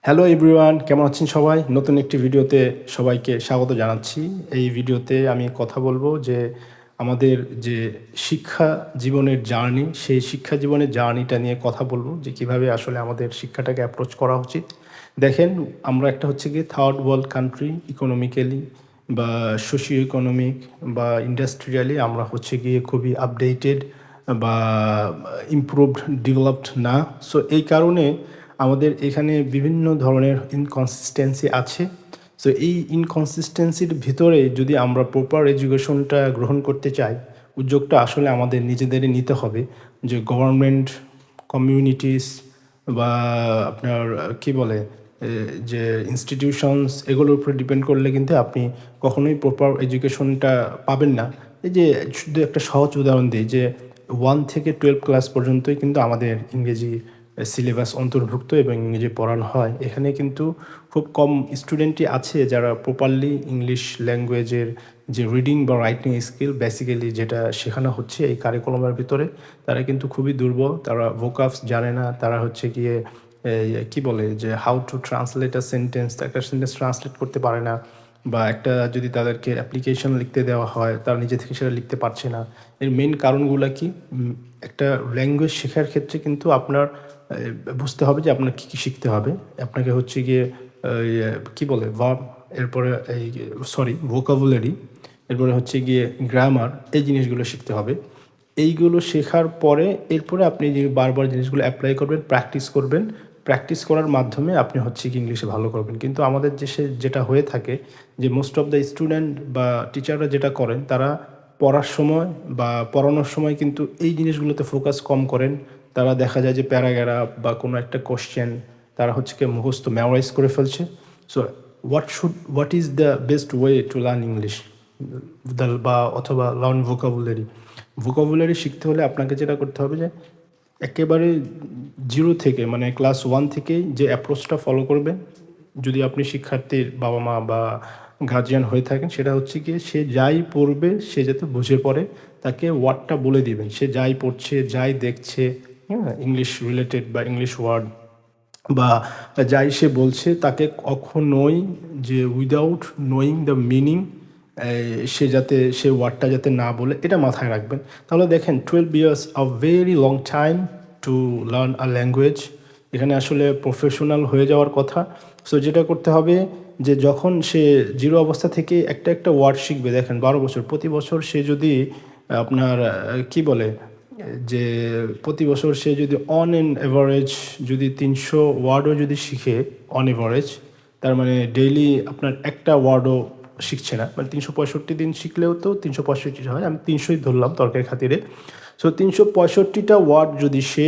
Hello everyone, কেমন আছেন সবাই? নতুন একটি ভিডিওতে সবাইকে স্বাগত জানাচ্ছি। এই ভিডিওতে আমি কথা বলবো যে আমাদের যে শিক্ষা জীবনের জার্নি, সেই শিক্ষা জীবনের জার্নিটা নিয়ে কথা বলবো যে কিভাবে আসলে আমাদের শিক্ষাটাকে অ্যাপ্রোচ করা উচিত। দেখেন, আমরা একটা হচ্ছে গিয়ে থার্ড ওয়ার্ল্ড কান্ট্রি, ইকোনমিক্যালি বা সোশিও ইকোনমিক বা ইন্ডাস্ট্রিয়ালি আমরা হচ্ছে গিয়ে খুবই আপডেটেড বা ইমপ্রুভড ডেভেলপড না। সো এই কারণে আমাদের এখানে বিভিন্ন ধরনের ইনকনসিস্টেন্সি আছে। সো এই ইনকনসিস্টেন্সির ভিতরে যদি আমরা প্রপার এডুকেশনটা গ্রহণ করতে চাই, উদ্যোগটা আসলে আমাদের নিজেদেরই নিতে হবে। যে গভর্নমেন্ট, কমিউনিটিস বা আপনার কি বলে যে ইনস্টিটিউশনস, এগুলোর উপরে ডিপেন্ড করলে কিন্তু আপনি কখনোই প্রপার এডুকেশনটা পাবেন না। এই যে শুধু একটা সহজ উদাহরণ দিই যে 1 থেকে 12 ক্লাস পর্যন্তই কিন্তু আমাদের ইংরেজি সিলেবাস অন্তর্ভুক্ত এবং ইংরেজি পড়ানো হয়। এখানে কিন্তু খুব কম স্টুডেন্টই আছে যারা প্রপারলি ইংলিশ ল্যাঙ্গুয়েজের যে রিডিং বা রাইটিং স্কিল বেসিক্যালি যেটা শেখানো হচ্ছে এই কারিকুলামের ভিতরে, তারা কিন্তু খুবই দুর্বল। তারা ভোকাবস জানে না, তারা হচ্ছে গিয়ে কি বলে যে how to translate a sentence, একটা সেন্টেন্স ট্রান্সলেট করতে পারে না, বা একটা যদি তাদেরকে অ্যাপ্লিকেশন লিখতে দেওয়া হয় তারা নিজে থেকে সেটা লিখতে পারছে না। এর মেন কারণগুলো কি? একটা ল্যাঙ্গুয়েজ শেখার ক্ষেত্রে কিন্তু আপনার বুঝতে হবে যে আপনার কী কী শিখতে হবে। আপনাকে হচ্ছে গিয়ে কী বলে ভার্ব, এরপরে এই ভোকাবুলারি, এরপরে হচ্ছে গিয়ে গ্রামার, এই জিনিসগুলো শিখতে হবে। এইগুলো শেখার পরে এরপরে আপনি যে বারবার জিনিসগুলো অ্যাপ্লাই করবেন, প্র্যাকটিস করবেন। প্র্যাকটিস করার মাধ্যমে আপনি হচ্ছে কি ইংলিশে ভালো করবেন। কিন্তু আমাদের দেশে যেটা হয়ে থাকে যে মোস্ট অফ দ্য স্টুডেন্ট বা টিচাররা যেটা করেন, তারা পড়ার সময় বা পড়ানোর সময় কিন্তু এই জিনিসগুলোতে ফোকাস কম করেন। তারা দেখা যায় যে প্যারাগ্রাফ বা কোনো একটা কোশ্চেন তারা হচ্ছে কি মুখস্থ মেমোরাইজ করে ফেলছে। So what is the best way to learn English বা অথবা লার্ন ভোকাবুলারি শিখতে হলে আপনাকে যেটা করতে হবে যে একেবারে জিরো থেকে, মানে ক্লাস 1 থেকেই যে অ্যাপ্রোচটা ফলো করবেন, যদি আপনি শিক্ষার্থীর বাবা মা বা গার্জিয়ান হয়ে থাকেন, সেটা হচ্ছে গিয়ে সে যাই পড়বে সে যাতে বুঝে পড়ে, তাকে ওয়ার্ডটা বলে দিবেন। সে যাই পড়ছে, যাই দেখছে, হ্যাঁ, ইংলিশ রিলেটেড বা ইংলিশ ওয়ার্ড বা যাই সে বলছে, তাকে কখনোই যে উইদাউট নোয়িং দ্য মিনিং সে ওয়ার্ডটা যাতে না বলে, এটা মাথায় রাখবেন। তাহলে দেখেন 12 years a very long time to learn a language. এখানে আসলে প্রফেশনাল হয়ে যাওয়ার কথা। সো যেটা করতে হবে যে যখন সে জিরো অবস্থা থেকে একটা একটা ওয়ার্ড শিখবে, দেখেন 12 বছর, প্রতি বছর সে যদি আপনার কি বলে যে প্রতি বছর সে যদি অন অ্যান এভারেজ যদি 300 ওয়ার্ডও যদি শিখে, অন এভারেজ, তার মানে ডেইলি আপনার একটা ওয়ার্ডও শিখছে না, মানে 365 দিন শিখলেও তো 365 হয়, আমি 300ই ধরলাম তর্কের খাতিরে। সো 365টা ওয়ার্ড যদি সে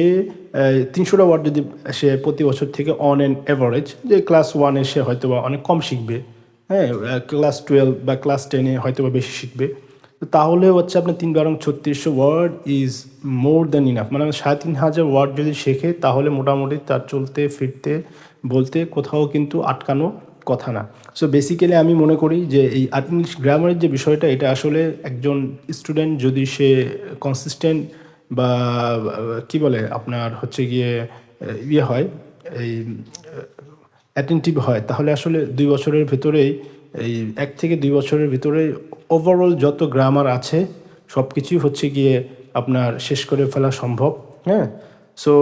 300টা ওয়ার্ড যদি সে প্রতি বছর থেকে অন অ্যান এভারেজ, যে ক্লাস 1-এ সে হয়তো বা অনেক কম শিখবে, হ্যাঁ, ক্লাস 12 বা ক্লাস 10-এ হয়তো বা বেশি শিখবে, তো তাহলে হচ্ছে আপনার 3 × 3600 word is more than enough. মানে 3500 ওয়ার্ড যদি শেখে তাহলে মোটামুটি তার চলতে ফিরতে বলতে কোথাও কিন্তু আটকানো কথা না। সো বেসিক্যালি আমি মনে করি যে এই ইংলিশ গ্রামারের যে বিষয়টা, এটা আসলে একজন স্টুডেন্ট যদি সে কনসিস্টেন্ট বা কি বলে আপনার হচ্ছে গিয়ে হয়, এই অ্যাটেন্টিভ হয়, তাহলে আসলে 2 বছরের ভেতরেই, এই 1 থেকে 2 বছরের ভিতরে ওভারঅল যত গ্রামার আছে সব কিছুই হচ্ছে গিয়ে আপনার শেষ করে ফেলা সম্ভব। হ্যাঁ, সো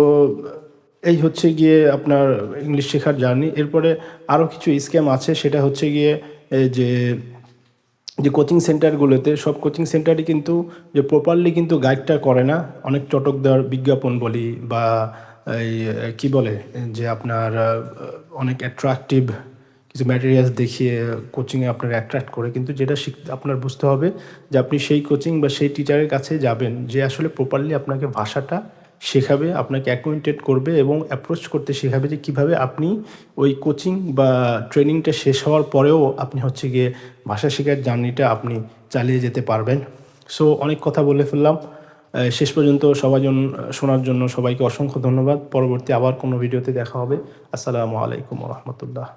এই হচ্ছে গিয়ে আপনার ইংলিশ শেখার জার্নি। এরপরে আরও কিছু স্ক্যাম আছে, সেটা হচ্ছে গিয়ে যে যে কোচিং সেন্টারগুলোতে, সব কোচিং সেন্টারই কিন্তু যে প্রপারলি কিন্তু গাইডটা করে না। অনেক চটক দেওয়ার বিজ্ঞাপন বলি বা এই কী বলে যে আপনার অনেক অ্যাট্রাকটিভ কিছু ম্যাটেরিয়ালস দেখিয়ে কোচিংয়ে আপনার অ্যাট্রাক্ট করে, কিন্তু যেটা আপনার বুঝতে হবে যে আপনি সেই কোচিং বা সেই টিচারের কাছে যাবেন যে আসলে প্রপারলি আপনাকে ভাষাটা শেখাবে, আপনাকে অ্যাকোয়েন্টেড করবে এবং অ্যাপ্রোচ করতে শেখাবে যে কীভাবে আপনি ওই কোচিং বা ট্রেনিংটা শেষ হওয়ার পরেও আপনি হচ্ছে গিয়ে ভাষা শেখার জার্নিটা আপনি চালিয়ে যেতে পারবেন। সো অনেক কথা বলে ফেললাম। শেষ পর্যন্ত সবাই শোনার জন্য সবাইকে অসংখ্য ধন্যবাদ। পরবর্তী আবার কোনো ভিডিওতে দেখা হবে। আসসালামু আলাইকুম ওয়া রাহমাতুল্লাহ।